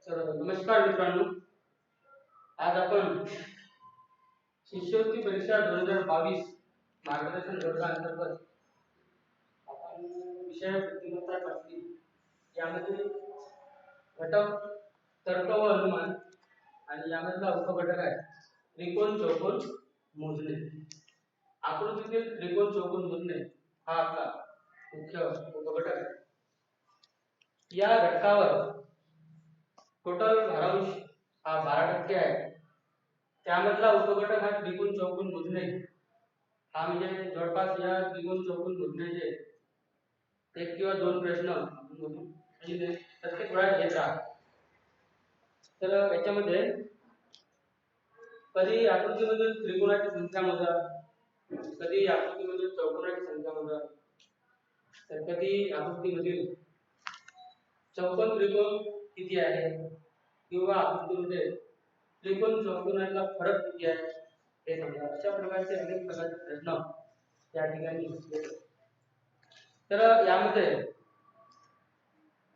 तर नमस्कार मित्रांनो, आज आपण शिष्यवृत्ती परीक्षा 2022 मार्गदर्शन वर्गाअंतर्गत आपण विषय बुद्धिमत्ता चाचणी यामध्ये घटक तर्क व अनुमान आणि यामधला उपघटक आहे त्रिकोण चौकोन मोजणे. आकृतीतील त्रिकोण चौकोन मोजणे हा आपला मुख्य उपघटक आहे. या घटकावर टोटल भारांश हा 12% आहे. त्यामधला उपघटक हा त्रिकोण चौकोन मोजणे हा म्हणजे जवळपास या त्रिकोण चौकोन मोजण्याचे एक किंवा दोन प्रश्न आपण बघू म्हणजे प्रत्येक वेळा घेत राहा. तर याच्यामध्ये कधी आकृतीमधील त्रिकोणाची संख्या मोजा, कधी आकृतीमधील चौकोनाची संख्या मोजा, तर कधी आकृतीमधील चौकोन त्रिकोण किती आहे किंवा आकृतीमध्ये त्रिकोण चौकोनाचा फरक किती आहे हे सांगा. अशा प्रकारचे अनेक प्रकारचे प्रश्न या ठिकाणी येतात. तर यामध्ये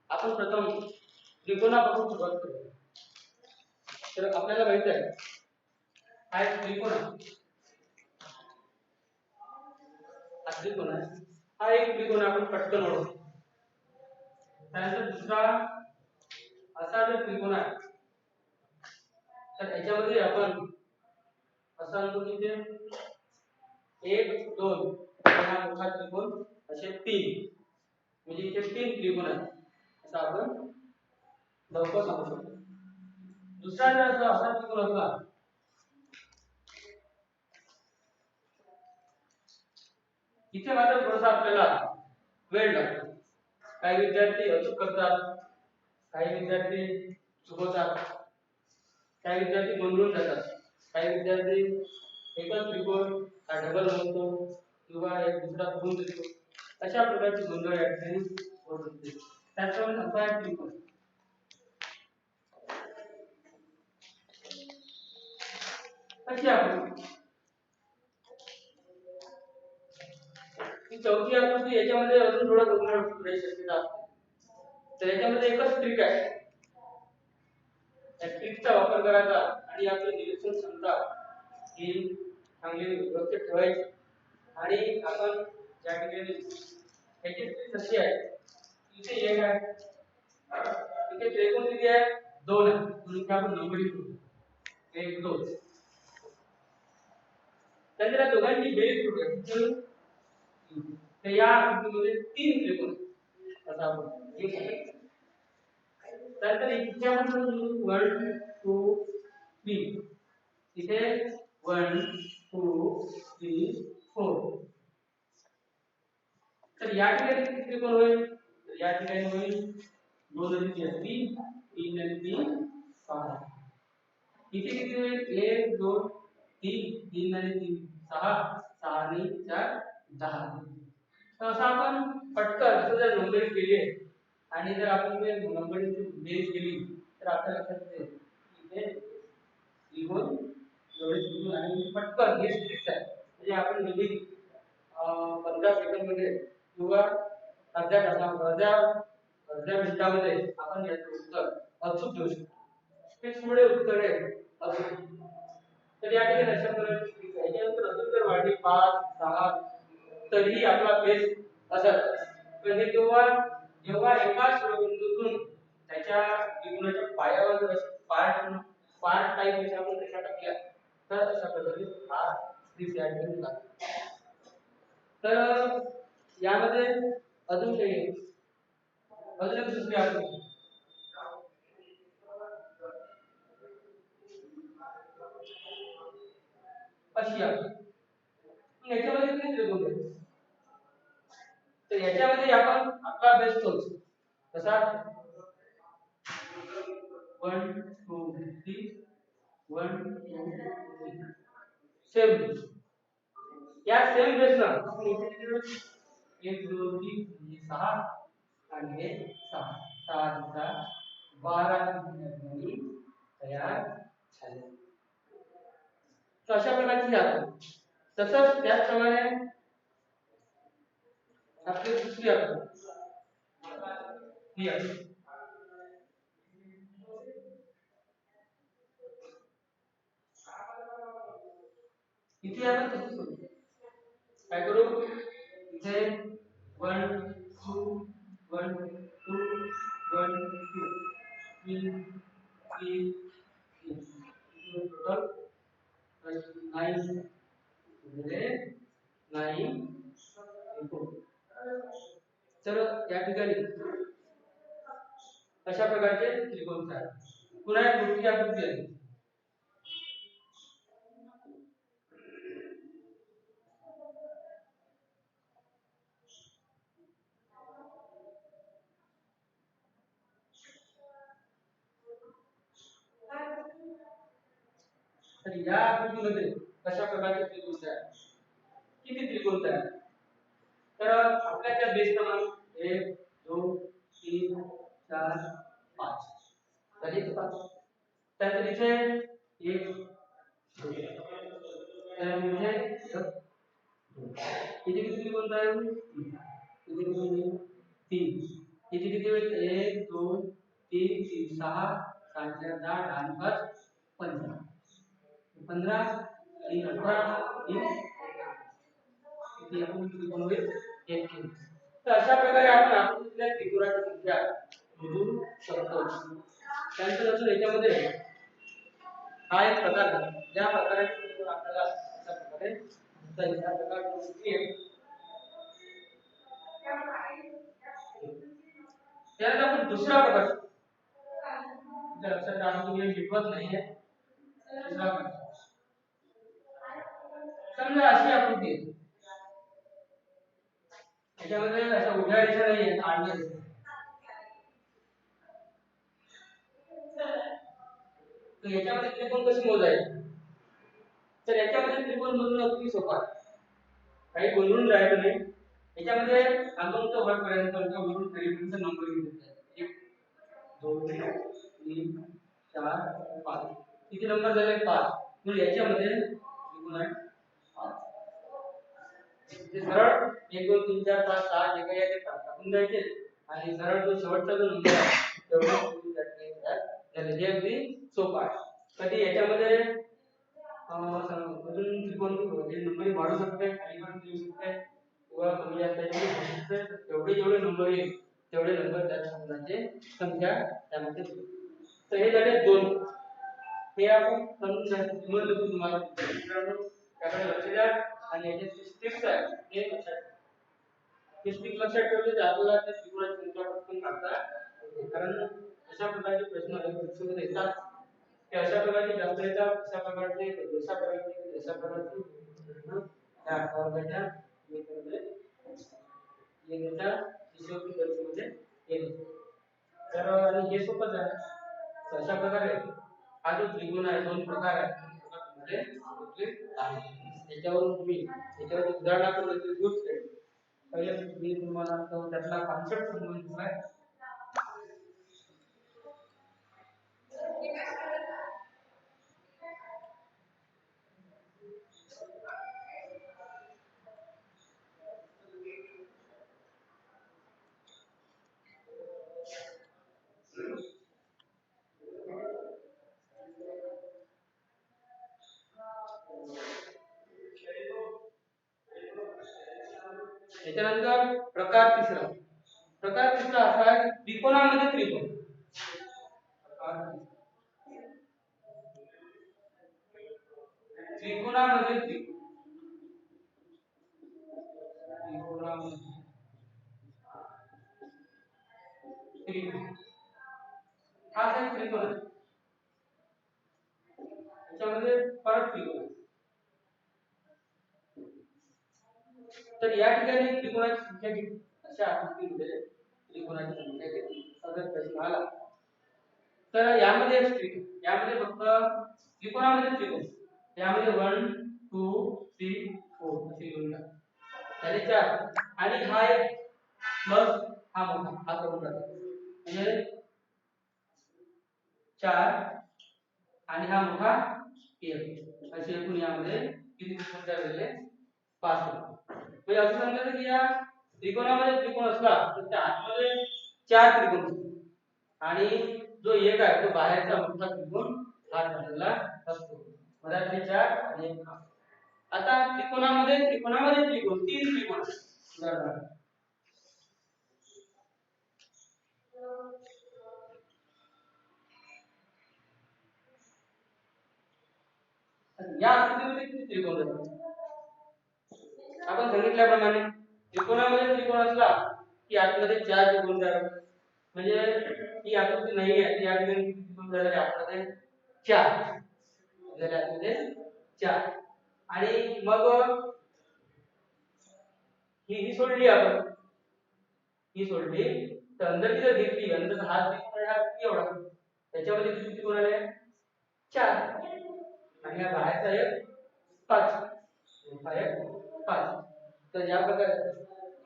आपण प्रथम त्रिकोणापासून सुरुवात करू. तर आपल्याला माहित आहे हा एक त्रिकोण आहे. हा त्रिकोण आहे. हा एक त्रिकोण आपण पटकन ओळखतो. त्यानंतर दुसरा असा जो त्रिकोण आहे तर याच्यामध्ये आपण असा म्हणतो की ते 1 2 हा मोठा त्रिकोण असे 3 म्हणजे इथे 3 त्रिकोण आहेत असं आपण लवकर सांगू शकतो. दुसरा जर असा त्रिकोण असला इथे मात्र थोडासा आपल्याला वेळ लागतो. काही विद्यार्थी अचूक करतात, काही विद्यार्थी चुकवतात, काही विद्यार्थी गोंधळून जातात, काही विद्यार्थी एकच त्रिकोण हा डबल बनतो किंवा एक दुसरा गुण देतो. अशा प्रकारचे गोंधळ या ठिकाणी होत असते. त्याचप्रमाणे असा एक त्रिकोण कशी आपण ही चौथी आकृती याच्यामध्ये अजून थोडा गोंधळ होण्याची शक्यता असते. तर याच्यामध्ये एकच ट्रिक आहे. त्या ट्रिकचा वापर करायचा आणि आपली निरीक्षण क्षमता ही चांगली व्यवस्थित ठेवायची. आणि आपण या ठिकाणी याची ट्रिक कशी आहे, इथे एक आहे, इथे त्रिकोण किती आहे 2 आहे म्हणून आपण नंबरिंग करू 1 2. त्याच्या दोघांची बेरीज करूया तर या आकृतीमध्ये 3 त्रिकोण आता आपण एक आहे. त्यानंतर इथे 1 2 3 इथे 1 2 3 4. तर या ठिकाणी किती त्रिकोण होईल, तर या ठिकाणी होईल 2 आणि 3 3 आणि 3 6. इथे किती होईल 1 2 3 3 आणि 3 6 6 आणि 4 10. तर असं आपण पटकन असं जर नंबरिंग केली आणि जर आपण ते नंबरिंगची बेरीज केली तर आपल्या लक्षात येते इथे त्रिकोण एवढे त्रिकोण आणि पटकन हे ट्रिक्स आहे. म्हणजे आपण नेहमी 15 सेकंद मध्ये किंवा अर्ध्या तासामध्ये अर्ध्या मिनिटामध्ये आपण याचं उत्तर अचूक देऊ शकतो. ट्रिक्समुळे उत्तर आहे अचूक. तर या ठिकाणी अशा प्रकारची ट्रिक आहे. यानंतर अजून जर वाढली 5 6 तरीही आपला बेस असत. पण हे जेव्हा एका शिरोबिंदूतून त्याच्या त्रिकोणाच्या पायावर जर पार्ट टाइप अशा आपण रेषा टाकल्या तर अशा प्रकारे हा ट्रिक या ठिकाणी लागतो. तर यामध्ये अजून काही अजून एक दुसरी आकृती अशी आकृती याच्यामध्ये किती त्रिकोण आहेत तर याच्यामध्ये आपण आपला अभ्यास तोच कसा 1 2 3 1 2 3 सेम. या सेम बेसला आपण इथे किती 1 2 3 म्हणजे 6 आणि हे 6 6 12 त्रिकोणी तयार झाले. तर अशा प्रकारची आकृती. तसंच त्याचप्रमाणे आपली दुसरी आकृती ही आहे. इथे आपण तसंच करू. काय करू? इथे 1 2 1 2 1 2 3 3 टोटल 9 म्हणजे 9 तर या ठिकाणी अशा प्रकारचे त्रिकोण तयार. पुन्हा एक मोठी आकृती आहे. तर या आकृतीमध्ये कशा प्रकारचे त्रिकोण तयार, किती त्रिकोण तयार, तर आपल्या त्या बेस प्रमाणे 1 2 3 4 5 झाले 5. त्यानंतर इथे 1 त्यानंतर इथे किती त्रिकोण तयार होईल? इथे किती होईल? 3. इथे किती होईल? 1 2 3 3 6 7 4 10 10 5 15 15 3 18 3 इथे एकूण त्रिकोण होईल 21. तर अशा प्रकारे आपण आकृतीतल्या त्रिकोणाची संख्या मोजू शकतो. त्यानंतर अजून याच्यामध्ये हा एक प्रकार आहे. ज्या प्रकाराचे त्रिकोण आपल्याला अशा प्रकारे तर या प्रकारची आहे. त्यानंतर आपण दुसरा प्रकार लक्षात राहून तुम्ही लिखवत नाहीये. दुसरा प्रकार समजा अशी आकृती आहे. याच्यामध्ये अशा उभ्या रेषा नाही आहेत, आडव्या रेषा. तर याच्यामध्ये त्रिकोण कसे मोजायचे? तर याच्यामध्ये त्रिकोण मोजणं अगदी सोपं आहे. काही गोंधळून राहायचं नाही. याच्यामध्ये आपण तो वरपर्यंत वरून खालीपर्यंत नंबर घेतले आहेत. 1 2 3 4 5 किती नंबर झाले? 5. मग याच्यामध्ये त्रिकोण आहे 5. ते सरळ 1 2 3 4 5 6 जे काही आहे ते टाकून द्यायचे आणि सरळ तो शेवटचा जो नंबर आहे तेवढा तुम्ही त्याने हे अगदी सोपं आहे. कधी याच्यामध्ये अजून त्रिकोण नंबर वाढू शकते, खाली पण देऊ शकते किंवा कमी जास्त तेवढे जेवढे नंबर येईल तेवढे नंबर त्या संख्याचे संख्या त्यामध्ये. तर हे झाले 2. हे आपण समजून घ्यायचं तुम्हाला त्याकडे लक्ष द्या आणि याचे स्टिक्स आहे हे लक्षात ठेवा. हे स्टिक लक्षात ठेवले तर आपल्याला त्या त्रिकोणाची संख्या पटकन काढता येते. कारण अशा प्रकारचे प्रश्न परीक्षेमध्ये येतात की अशा प्रकारचे जास्त येतात, अशा प्रकारचे अशा प्रकारचे अशा प्रकारचे प्रश्न त्या आठवड्याच्या येण्याच्या शिष्यवृत्ती परीक्षेमध्ये येतो. तर आणि हे सोपंच आहे. अशा प्रकारे हा जो त्रिकोण आहे 2 प्रकार आहेत त्याच्यावरून तुम्ही याच्यावर उदाहरणार्थ घेऊ शकता. पहिले मी तुम्हाला त्यातला कॉन्सेप्ट समजून आहे. याच्यानंतर प्रकार तिसरा असा आहे त्रिकोणामध्ये त्रिकोण. त्रिकोणामध्ये त्रिकोण हा एक त्रिकोण आहे. याच्यामध्ये परत त्रिकोण. तर या ठिकाणी त्रिकोणाची संख्या किती अशा आकृतीमध्ये त्रिकोणाची संख्या किती असा प्रश्न आला तर यामध्ये यामध्ये फक्त त्रिकोणामध्ये त्रिकोण यामध्ये 1 2 3 4 असे लिहून टाका. झाले 4 आणि हा एक प्लस हा मोठा हा करून टाका म्हणजे 4 आणि हा मोठा 1 असे एकूण यामध्ये किती त्रिकोण तयार झाले? 5 त्रिकोण. म्हणजे असं समजायचं की या त्रिकोणामध्ये त्रिकोण असला तर त्या आतमध्ये 4 त्रिकोण आणि जो एक आहे तो बाहेरचा मोठा त्रिकोण हा ठरलेला असतो. मधातले 4 आणि 1 आता त्रिकोणामध्ये त्रिकोण तीन त्रिकोण उदाहरणार्थ या आकृतीमध्ये किती त्रिकोण आहेत? आपण सांगितल्याप्रमाणे त्रिकोणामध्ये त्रिकोण असला की आतमध्ये चार त्रिकोण तयार होतात. म्हणजे ही आकृती नाही आहे ती आकृती किती त्रिकोण झाले आतमध्ये चार झाले आतमध्ये चार. आणि मग ही सोडली आपण ही सोडली तर अंदरची जर घेतली अंदर हात त्रिकोण हा किती एवढा त्याच्यामध्ये किती त्रिकोण आले चार आणि हा बाहेरचा एक पाच हा एक पाच. तर या प्रकारे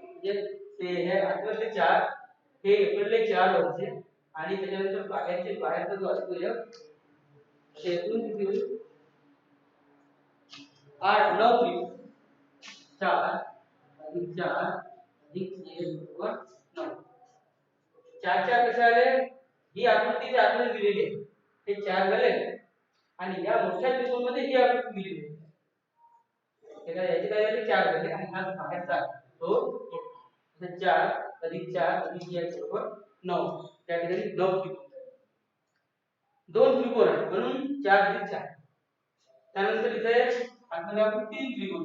म्हणजे ते हे आतमधले चार हे इकडले चार वरचे आणि त्याच्यानंतर बाहेरचा जो असतो एक एकूण किती होईल आठ नऊ त्रिकोण चार अधिक चार अधिक एक बरोबर नऊ. चार चार कसे आले ही आकृती त्या आतमध्ये दिलेली आहे हे चार झाले आणि या मोठ्या त्रिकोणामध्ये ही आकृती दिलेली आहे. त्याला याची काय झाली चार झाले आणि हा बाहेरचा तो चार अधिक चार अधिक एक बरोबर नऊ. त्या ठिकाणी नऊ त्रिकोण दोन त्रिकोण आहेत म्हणून चार अधिक चार. त्यानंतर इथे आतमध्ये आपण तीन त्रिकोण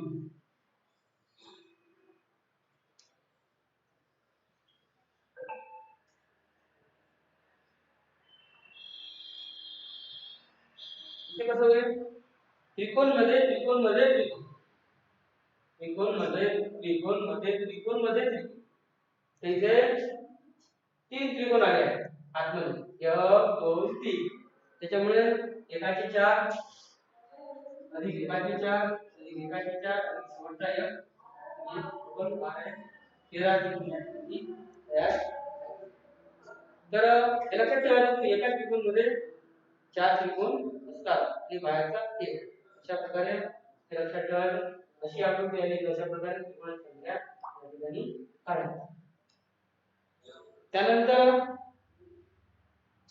इथे कसं होईल त्रिकोण मध्ये त्रिकोण मध्ये त्रिकोण त्रिकोण मध्ये त्रिकोण मध्ये त्रिकोण मध्ये त्रिकोण. इथे तीन त्रिकोण आले आहेत आतमध्ये एक दोन तीन. त्याच्यामुळे एकाचे चार अधिक एकाचे चार अधिक एकाचे चार अधिक शेवटचा एक टोटल 13 त्रिकोण तयार. तर हे लक्षात ठेवायचं की एका त्रिकोण मध्ये चार त्रिकोण असतात आणि बाहेरचा एक. अशा प्रकारे हे लक्षात ठेवायचं. अशी आकृती आली की अशा प्रकारे त्रिकोणाची संख्या या ठिकाणी काढायची. त्यानंतर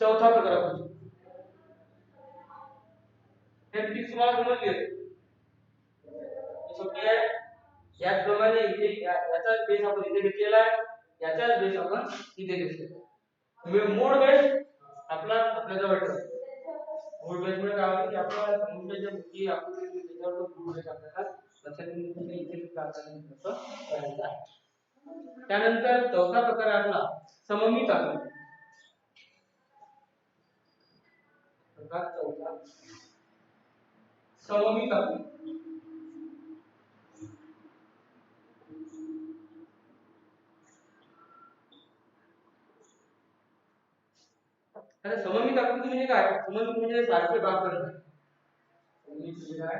चौथा प्रकार आपण हे ट्रिक्स तुम्हाला समजली असेल. सोपी आहे. याचप्रमाणे इथे याचाच बेस आपण इथे घेतलेला आहे याचाच बेस आपण इथे घेतलेला आहे. मूळ बेस आपल्या जवळ ठेवा. मूळ बेस म्हणजे काय होतं की आपल्याला समुद्राच्या भोवती आकृती त्याच्यावर तो मूळ बेस आपल्याला लक्षात येऊन इथे करायचा आहे. त्यानंतर चौथा प्रकार आपला सममित आकृती. प्रकार चौथा सममित आकृती. आता सममित आकृती म्हणजे काय सममित म्हणजे सारखे भाग करणे. सममित म्हणजे काय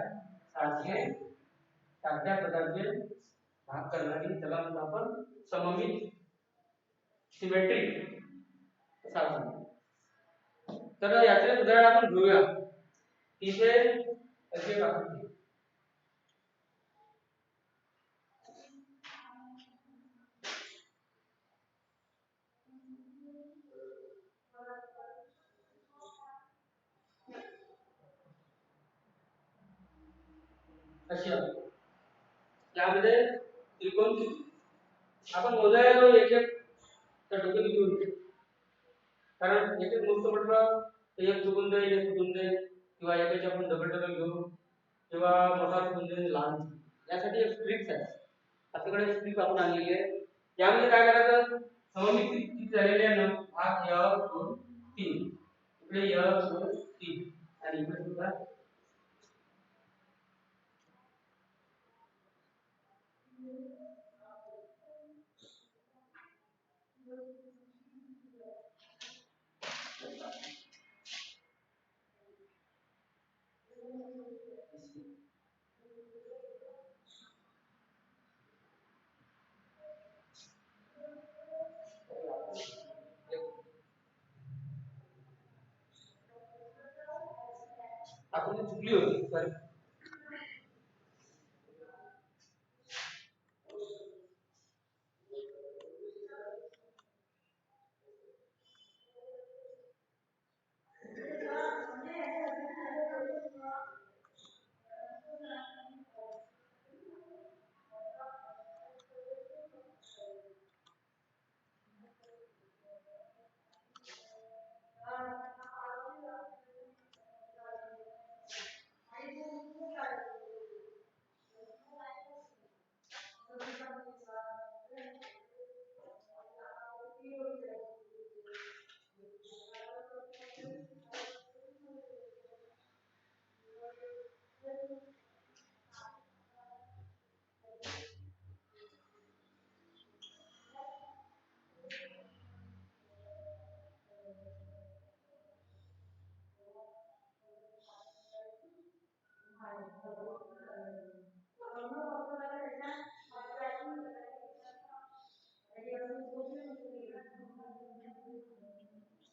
सारख्या प्रकारचे भाग करणारी त्याला म्हणतो आपण सममित सिमेट्रिक सारखं. तर याचे उदाहरण आपण घेऊया. इथे असे आकृती अशी आहे. यामध्ये त्रिकोण आपण मोजायला एक एक तर डोके किती होते कारण एक एक गोष्ट म्हटलं तर एक चुकून जाईल एक चुकून जाईल किंवा एकाची आपण डबल डबल घेऊ किंवा मोठा चुकून जाईल लहान. यासाठी एक ट्रिक्स आहे. आपल्याकडे ट्रिक आपण आणलेली आहे. यामध्ये काय करायचं सममिती किती झालेले आहे ना भाग 1 2 3 इकडे 1 2 3 आणि इकडे सुद्धा आपण चुकली होती सॉरी.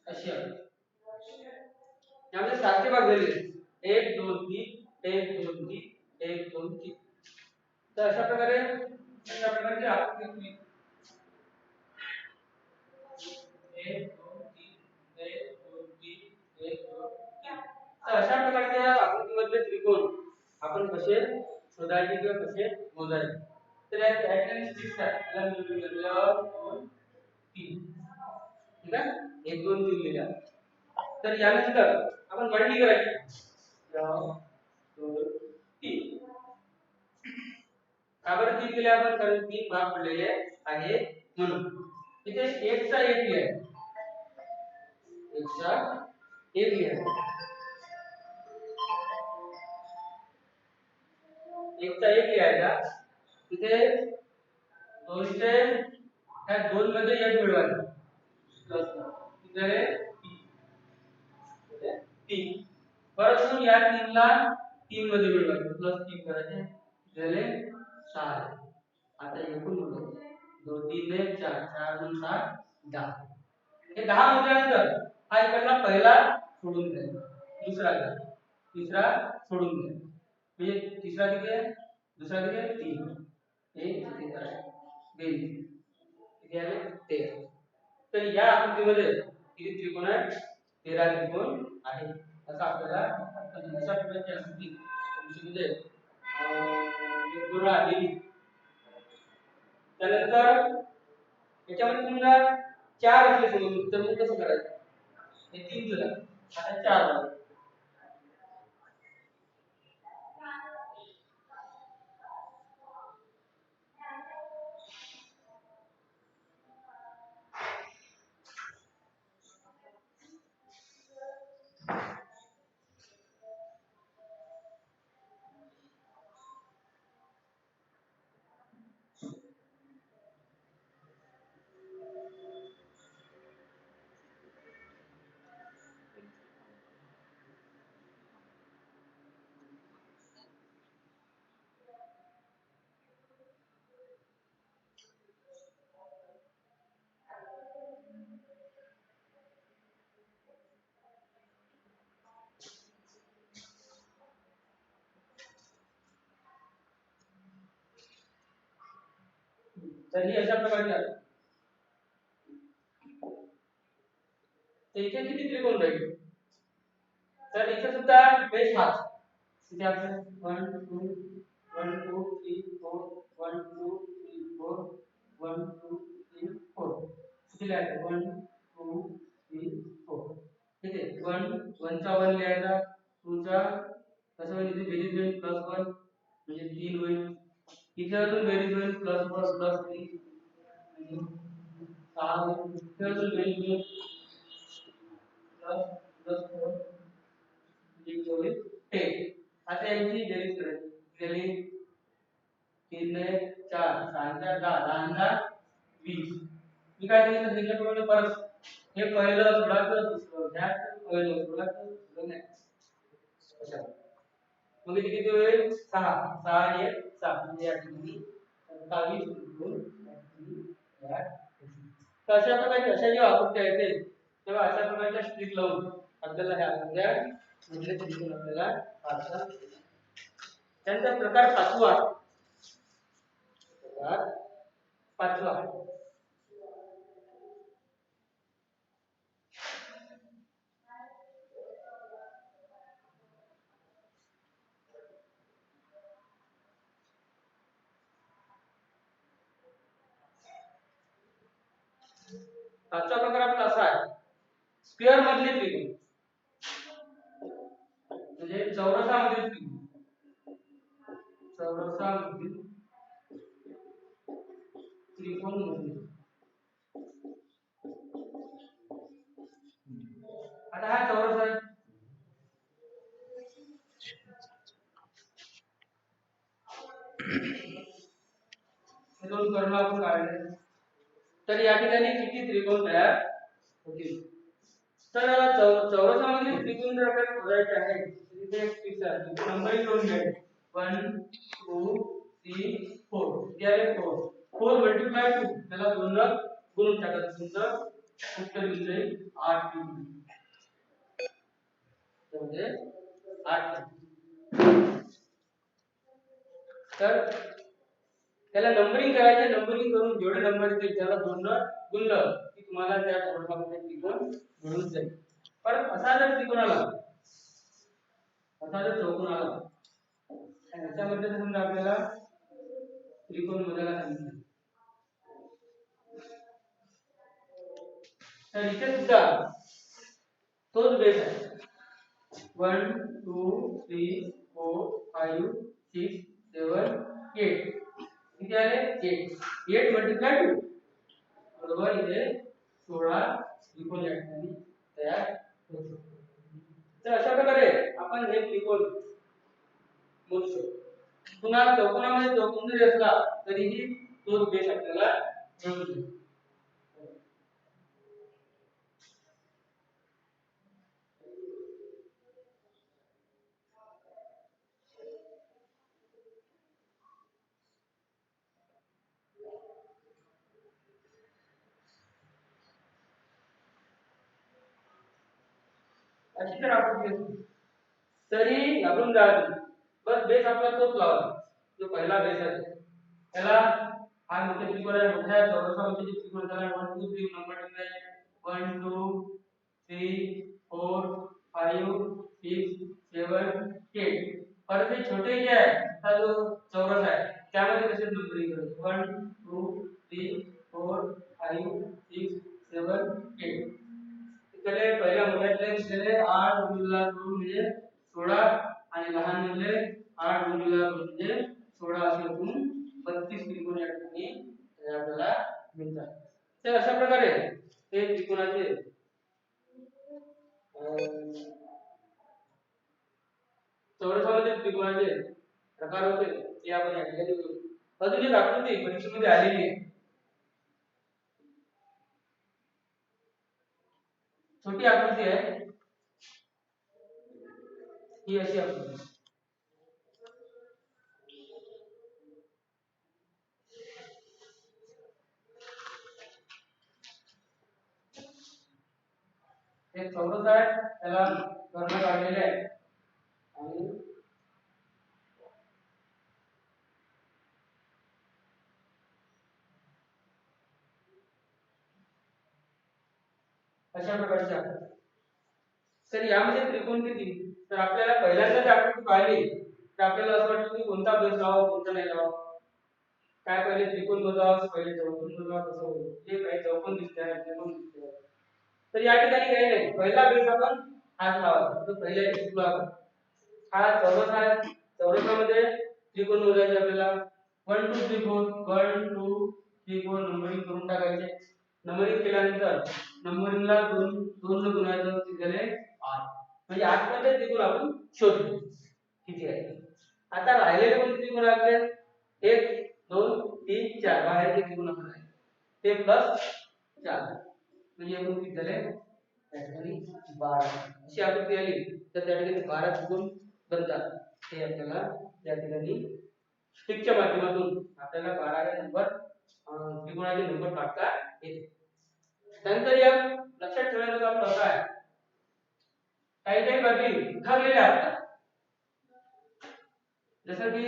अशी आहे. यामध्ये 7 भाग झाले 1 2 3 1 2 3 1 2 3. तर अशा प्रकारची आकृती तुम्ही 1 2 3 1 2 3 1 2 3. तर अशा प्रकारच्या आकृतीमधले त्रिकोण आपण कसे शोधायचे किंवा कसे मोजायचे. तर या ठिकाणी स्ट्रिक्स आहे. त्याला मिळवल्यावर 2 3. ठीक आहे 1 2 3 लिहिला. तर यानंतर आपण मल्टी करायची 2 3. का बरं 3 लिहिले आपण? कारण 3 भाग पडलेले आहे म्हणून. इथे 1 चा 1 लिहा. 1 चा 1 लिहा. 1 चा 1 लिहायचा. इथे 200 ह्या 2 मध्ये 1 मिळवायचा. प्लस इथे 3. परत मग या 3 ला 3 मध्ये मिळवायचं. प्लस 3 करायचे. झाले 6. आता एकूण मिळवू. 2 3 ने 4 4 2 7 10. हे 10 मोजल्यानंतर हा इकडला पहिला सोडून द्यायचा. दुसरा घ्या. तिसरा सोडून द्या. म्हणजे तिसरा किती आहे? दुसरा किती आहे? 3. 1 3 करायचं. बेरीज किती आले? 13. तर या आकृतीमध्ये किती त्रिकोण आहेत? 13 त्रिकोण आहेत. असं आपल्याला अशा प्रकारची आकृती म्हणजे पूर्ण आलेली. त्यानंतर याच्यामध्ये समजा 4 असले समजून तर मग कसं करायचं? हे 3 झालं. आता 4 झालं. तर ही अशा प्रकारची आहे. तर इथे किती त्रिकोण राहील? तर इथे सुद्धा बेस हाच. इथे आपण 1 2 1 2 3 4 1 2 3 4 1 2 3 4 किती लिहायचं? 1 2 3 4. इथे 1 1 चा 1 लिहायचा. 2 चा कसं होईल? इथे बेरीज होईल +1 म्हणजे 3 होईल. इथे अजून बेरीज होईल +3 म्हणजे 6 होईल. इथे अजून बेरीज होईल +4 म्हणजे होईल 10. आता यांची बेरीज करायची. बेरीज 3 ने 4 6 10 10 20. मी काय सांगितलं त्याच्याप्रमाणे परत हे पहिलं सोडायचं दुसरं घ्यायचं पहिलं सोडायचं दुसरं घ्यायचं. मग इथे किती होईल? 6 6 आणि 1 7 म्हणजे या ठिकाणी 27 2 तर अशा प्रकारचे अशा जेव्हा आकृत्या येते तेव्हा अशा प्रकारच्या स्ट्रिक लावून आपल्याला ह्या आकृत्या म्हणजे त्रिकोण आपल्याला काढता येतात. त्यांचा प्रकार 5वा आहे. प्रकार 5वा आहे. पाचवा प्रकार आपला असा आहे स्क्वेअर मधले त्रिकोण म्हणजे चौरसामधील त्रिकोण. चौरसामधील त्रिकोण म्हणजे आता हा चौरस आहे. हे दोन कर्ण आपण काढले. तर या ठिकाणी किती त्रिकोण तयार होतील? तर चौरसामधील त्रिकोण जर आपल्याला शोधायचे आहे तर इथे एक ट्रिक आहे. नंबरिंग करून घ्यायचे 1 2 3 4. किती आले? 4 4 × 2 त्याला 2 ने गुणून टाकायचं. तुमचं उत्तर येईल 8 म्हणजे 8. तर त्याला नंबरिंग करायचे, नंबरिंग करून जेवढे नंबर येतील त्याला 2 ने गुणलं की तुम्हाला त्या चौरसामध्ये त्रिकोण मिळून जाईल. परत असा जर त्रिकोण आला, असा जर चौकोन आला आणि याच्यामध्ये समजा आपल्याला त्रिकोण मोजायला सांगितलं, तर इथे सुद्धा तोच बेस आहे. 1 2 3 4 5 6 7 8 किती आले 8 8 मल्टिप्लाय 2 बरोबर इथे 16 त्रिकोण या ठिकाणी तयार होतो. तर अशा प्रकारे आपण हे त्रिकोण मोजू शकतो. पुन्हा चौकोनामध्ये चौकोन जरी असला तरीही तोच बेस आपल्याला मिळून जाईल. अशी जर आकृती असली तरी घाबरून जायचं, बस बेस आपला तोच लावायचा जो पहिला बेस आहे त्याला. हा मोठे त्रिकोण आहे, मोठ्या चौरसामध्ये जे त्रिकोण त्याला 1 2 3 नंबर दिले 1 2 3 4 5 6 7 8. परत हे छोटे जे आहे हा जो चौरस आहे त्यामध्ये कसे नंबरिंग करायचे 1 2 3 4 5 6 7 8. इकडे पहिल्या मोठ्यातले दिलेले 8 गुणिले 2 म्हणजे 16 आणि लहान मधले 8 गुणिले 2 म्हणजे 16 असे एकूण 32 त्रिकोण या ठिकाणी आपल्याला मिळतात. तर अशा प्रकारे हे त्रिकोणाचे चौरसामध्ये त्रिकोणाचे प्रकार होते ते आपण या ठिकाणी बघू. अजून एक आकृती परीक्षेमध्ये आलेली आहे, छोटी आकृती आहे ही. अशी आकृती एक चौरस आहे, त्याला कर्ण काढलेले आहे आणि अशा प्रकारची आकृती. तर यामध्ये त्रिकोण किती, तर आपल्याला पहिल्यांदा जर आकृती पाहिली तर आपल्याला असं वाटतं की कोणता बेस लावा कोणता नाही लावा, काय पहिले त्रिकोण मोजावा पहिले चौकोन मोजावा, कसं होईल. जे काही चौकोन दिसते आहे त्रिकोण दिसते आहे, तर या ठिकाणी काही नाही, पहिला बेस आपण हाच लावायचा. तो पहिल्या बेसला हा चौरस आहे, चौरसामध्ये त्रिकोण मोजायचे आपल्याला 1 2 3 4 1 2 3 4 नंबरिंग करून टाकायचे. नंबरिंग केल्यानंतर नंबरिंगला 2 2 ने गुणायचं किती झाले 8. म्हणजे 8 मध्ये त्रिकोण आपण शोधले किती आहे. आता राहिलेले कोणते त्रिकोण आपले 1 2 3 4 बाहेरचे त्रिकोण आपण आहे ते प्लस 4 म्हणजे एकूण किती झाले त्या ठिकाणी 12. अशी आकृती आली तर त्या ठिकाणी 12 त्रिकोण बनतात. हे आपल्याला त्या ठिकाणी स्टिकच्या माध्यमातून आपल्याला 12 हे नंबर त्रिकोणाचे नंबर काढता येते. त्यानंतर या लक्षात ठेवायचा प्रकार आहे, काही काही बाबी उठावलेल्या असतात, जसं की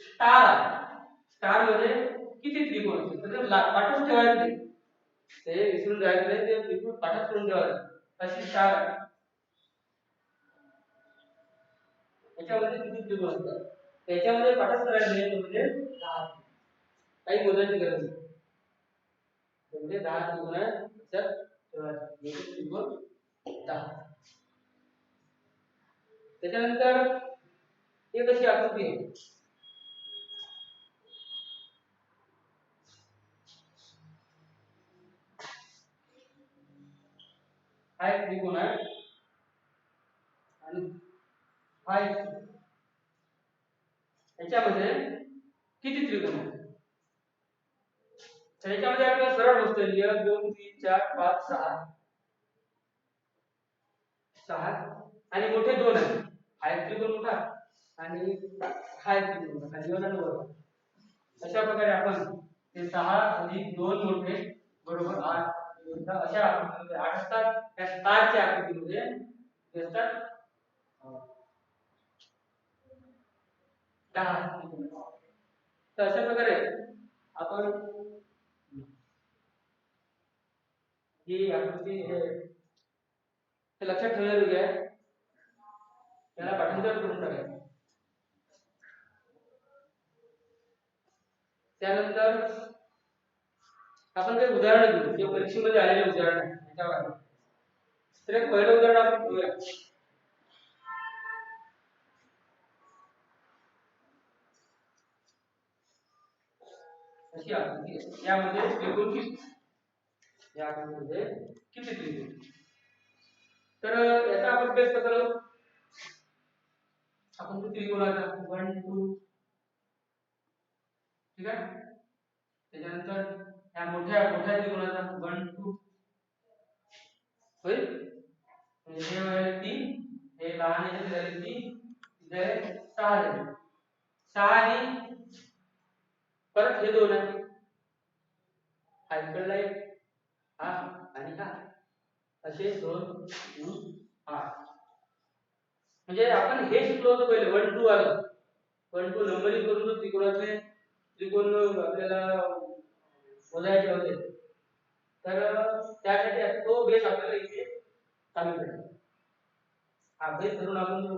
स्टार मध्ये किती त्रिकोण असतात तर पाठच ठेवायचे नाही, ते विसरून जायचं नाही, ते त्रिकोण पाठच करून ठेवायचं. अशी स्टार याच्यामध्ये किती त्रिकोण असतात त्याच्यामध्ये पाठच करायचं नाही, म्हणजे 10 काही मोजायची गरज नाही, म्हणजे 10 त्रिकोण लक्षात ठेवायचे त्रिकोण 10. त्याच्यानंतर एक अशी आकृती आहे, हा एक त्रिकोण आहे आणि हा एक त्रिकोण. याच्यामध्ये किती त्रिकोण आहेत तर याच्यामध्ये आपल्याला सरळ मोजता येईल 1 2 3 4 5 6 आणि मोठे 2 आहेत. हा एक त्रिकोण मोठा आणि हा एक त्रिकोण मोठा खाली वर आणि वर. अशा प्रकारे आपण ते 6 अधिक 2 मोठे बरोबर 8 अशा आकृतीमध्ये 8 असतात. त्या स्टारच्या आकृतीमध्ये किती असतात? 10 असतात. तर अशा प्रकारे आपण ही आकृती हे लक्षात ठेवण्यायोग्य आहे. त्याला पाठांतर करून टाकायचं. त्यानंतर आपण काही उदाहरण घेऊ जे परीक्षेमध्ये आलेले उदाहरण आहे त्याच्यावर. तर एक पहिलं उदाहरण आपण घेऊया. अशी आकृती आहे. यामध्ये त्रिकोण किती? या आकृतीमध्ये किती त्रिकोण? तर याचा आपण अभ्यास कसा करू? आपण त्रिकोणाचा 1 2 ठीक आहे. त्याच्यानंतर या मोठ्या मोठ्या त्रिकोणाचा 1 2 होईल. म्हणजे हे 3 हे लहान याचे झाले 3 इथे 6 झाले. 6 आणि परत हे दोन आहे. हा इकडला एक हा आणि हा असे 2 3 8. म्हणजे आपण हे शिकलो होतो पहिले 1 2 आलं 1 2 नंबरिंग करून त्रिकोणाचे त्रिकोण आपल्याला मोजायचे होते. तर त्यासाठी तो बेस आपल्याला इथे चालू करायचा. हा बेस धरून आपण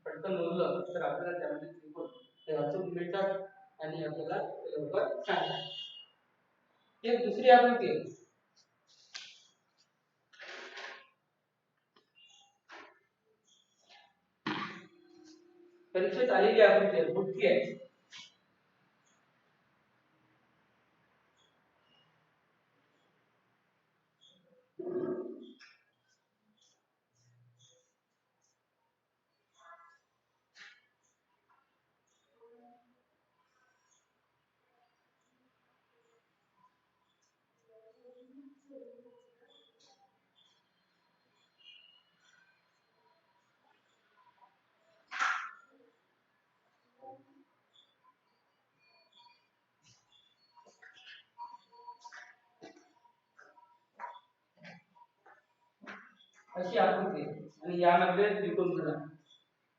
पटकन मोजलं तर आपल्याला त्यामध्ये त्रिकोण हे अचूक मिळतात आणि आपल्याला लवकर सांगतात. एक दुसरी आकृती आहे. परीक्षेत आलेली आकृती आहे, मोठी आहे. अशी आकृती आणि यामध्ये त्रिकोण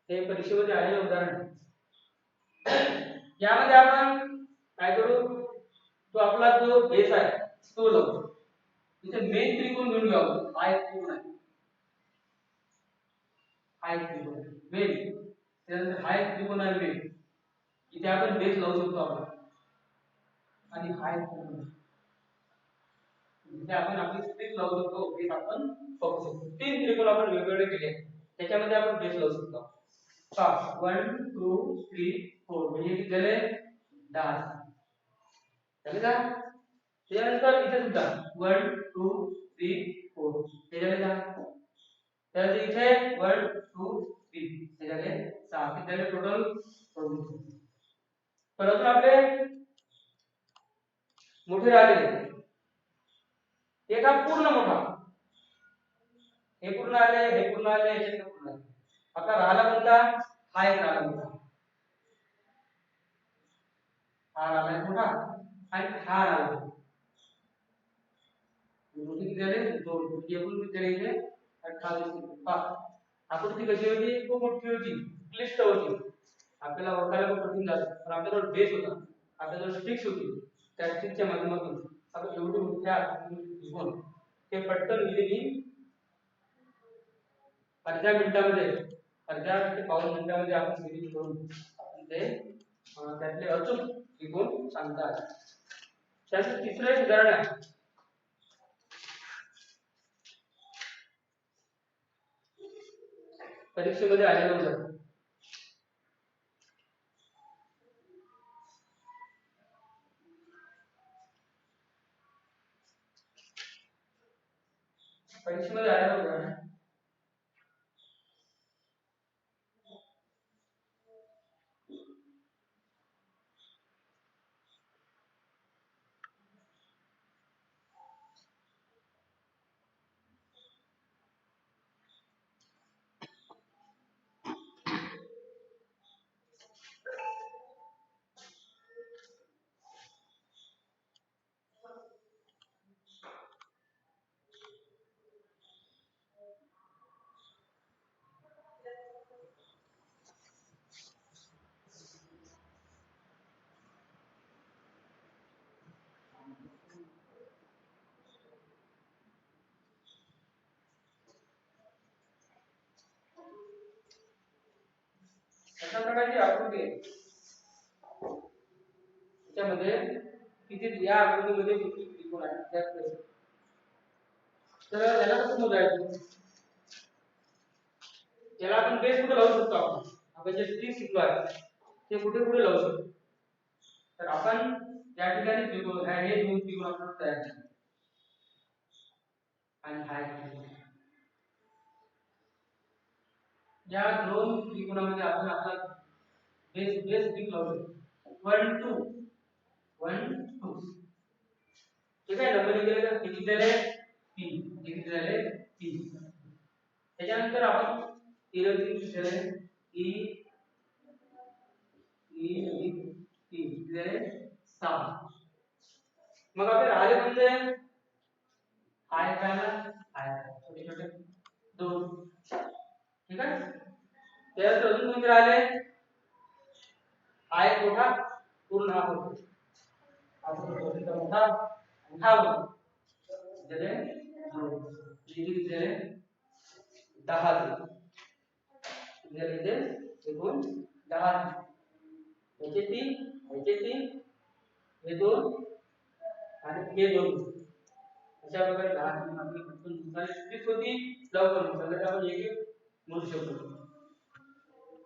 हे परीक्षेमध्ये आलेले उदाहरण आहे. यामध्ये आपण काय करू? तो आपला जो बेस आहे तो लावू. इथे मेन त्रिकोण घेऊन घेऊ. हा एक त्रिकोण आहे. हा एक त्रिकोण मेन. त्यानंतर हा एक त्रिकोण आहे मेन. इथे आपण बेस लावू शकतो आपण. आणि हा एक त्रिकोण इथे आपण आपली स्ट्रिक लावू शकतो. बेस आपण बघू शकतो. 3 त्रिकोण आपण वेगवेगळे केले. त्याच्यामध्ये आपण बेस लावू शकतो. 1 2 3 4 म्हणजे किती झाले? 10 झाले का? त्यानंतर इथे सुद्धा 1 2 3 4 हे झाले का? तर इथे 1 2 3 हे झाले 6 किती झाले टोटल? 24. परंतु आपले मोठे राहिले एक हा पूर्ण मोठा हे पूर्ण आले हे पूर्ण आले हे पूर्ण आले. आता राहिला कोणता? हा एक राहिला मोठा. हा राहिला मोठा आणि हा राहिला मोठी किती झाले? 2. म्हणजे एकूण किती झाले इथे? 28. आकृती कशी होती? खूप मोठी होती, क्लिष्ट होती. आपल्याला ओळखायला खूप कठीण झालं. पण आपल्याजवळ बेस होता, आपल्याजवळ स्टिक्स होती. त्या स्टिक्सच्या माध्यमातून आपण एवढी मोठ्या घेऊन ते पटकन इझिली अर्ध्या मिनिटामध्ये अर्ध्या ते पाऊण मिनिटामध्ये आपण सिरीज करून आपण ते त्यातले अचूक त्रिकोण सांगतात. त्याचं तिसरं एक उदाहरण आहे. परीक्षेमध्ये आलेलं उदाहरण. परीक्षेमध्ये आलेलं उदाहरण आहे. प्रकारची आकृती आहे त्याच्यामध्ये किती या आकृतीमध्ये किती त्रिकोण आहेत त्यात तर याला कसं मोजायचं त्याला आपण बेस कुठे लावू शकतो आपण जे 30 शिकलो आहे ते कुठे कुठे लावू शकतो तर आपण या ठिकाणी त्रिकोण हे दोन त्रिकोण आपण तयार केले आणि हा या दोन त्रिकोणामध्ये आपण आपला बेस त्रिकोण लावू शकतो 1 2 1 2 ठीक आहे नंबर दिले तर किती झाले 3 किती झाले 3 त्याच्यानंतर आपण इरवती झाले ई किती झाले 6 मग आपले राहिले कोणते आय छोटे छोटे दोन ठीक आहे त्यानंतर अजून कोणते राहिले आय मोठा पूर्ण हा होतो आपण मोठा हा होतो झाले किती झाले 10 झाले ते एकूण 10 याचे 3 हे दोन आणि हे दोन अशा प्रकारे 10 आपली पटकन दुसरी स्थित होती लवकर सगळ्यात आपण एक मोजू शकतो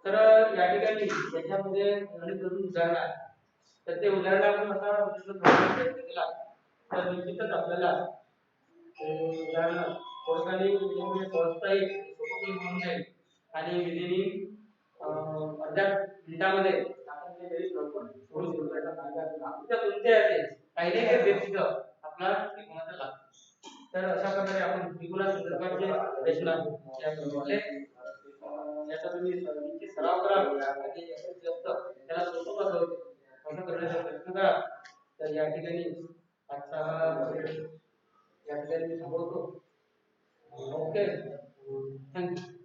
तर या ठिकाणी त्याच्यामध्ये गणित उदाहरण आहे तर ते उदाहरण आपण आता प्रयत्न केला तर निश्चितच आपल्याला उदाहरण थोडक्याने सहजता येईल सोपी होऊन जाईल आणि विधिनी अर्ध्या मिनिटामध्ये आपण ते घरी सोडू शकतो याचा फायदा आपल्या कोणत्या असेल काही नाही काही व्यक्तीच आपला त्रिकोणाचा लागतो तर अशा प्रकारे आपण त्रिकोणा संदर्भाचे प्रश्न याप्रमाणे याचा तुम्ही निश्चित सराव करा आणि जास्तीत जास्त त्याला सोपं कसं होते असं करण्याचा प्रयत्न करा तर या ठिकाणी आजचा या ठिकाणी थांबवतो ओके थँक्यू